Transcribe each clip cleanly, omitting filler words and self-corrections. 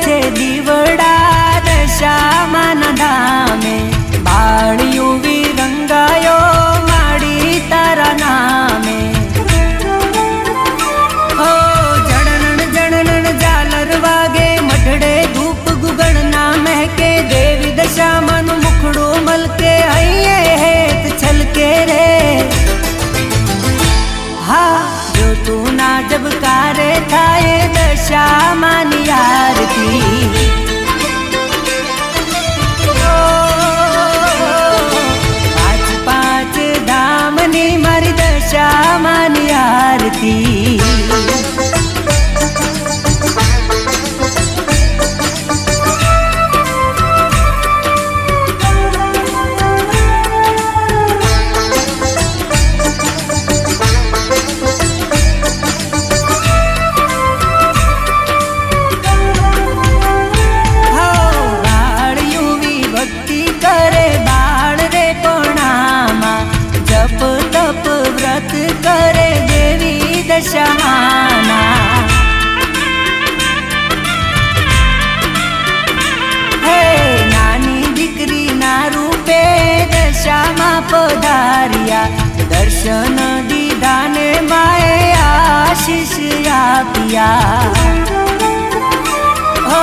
છે દીવડા દશામાના ધામે, બાળિયું વિરંગાયો માડી તારા નામે. હો જણન જણન ઝાલર વાગે, મઢડે ધૂપ ગુગળના મહેકે, દેવી દશામાનું મુખડું મલકે, હૈયે હેત છલકે રે. હા જો તું ના જબકારે થાય દશામાની આરતી. પાંચ પાંચ ધામની મારી દશામાની આરતી. કરે દેવી દશામાના. હે નાની દીકરી ના રૂપે દશામાં પધાર્યા, દર્શન દીધા ને માએ આશીષ આપ્યા. હો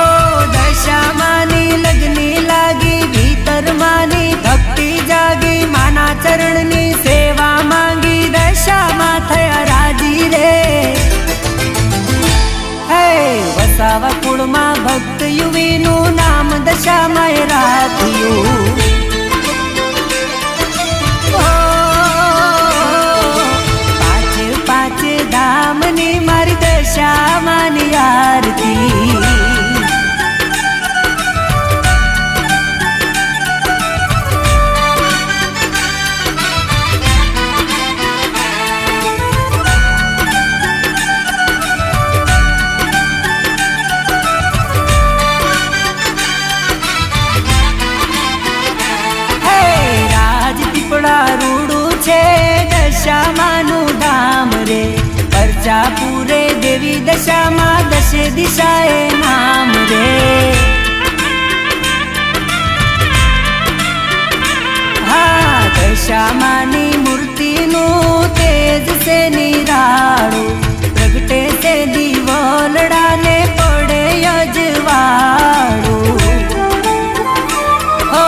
દશામાની લગની લાગી, ભીતર માની ભક્તિ જાગી, માના ચરણની સેવા માંગી, દશામાં થયા રાજી રે. હે વસાવા કુળમાં ભક્ત યુવીનું નામ દશામાએ રાખ્યું. પાંચ પાંચ ધામની મારી દશામાની આરતી. રૂડું છે દશામાનું ધામ રે, પરચા પૂરે દેવી દશામાં, દશે દિશાએ નામ રે. હા દશામાની મૂર્તિનું તેજ છે નિરાળું, પ્રગટે છે દિવલડાને પડે અજવાળું. હો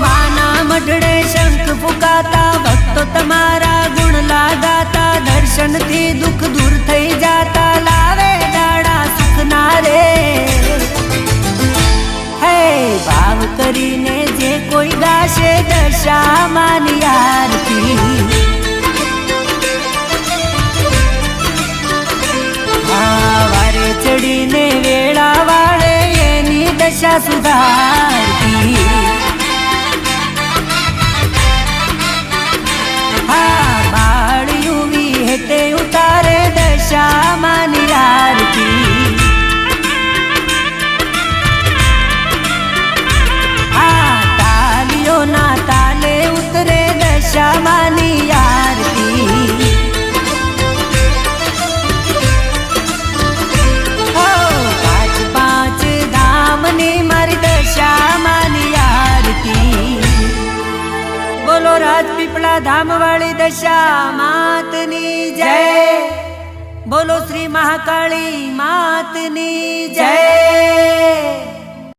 માના મઢડે શંખ ફૂંકાતા, ભક્તો તમારા ગુણ લાગાતા, દર્શનથી દુઃખ દૂર થઈ જાતા, લાવે દાડા સુખના રે. હે ભાવ કરીને જે કોઈ ગાશે દશામાની આરતી. હા વારે ચડીને વેળા વાળે એની દશા સુધારતી. તે ઉતારે દશામાની આરતી. આ તાલીઓના તાલે ઉતરે દશામાની આરતી. હો પાંચ પાંચ ધામની મારી દશામાની આરતી. બોલો રાજપીપળા ધામ વાળી દશામાતની જય. બોલો શ્રી મહાકાળી માતની જય.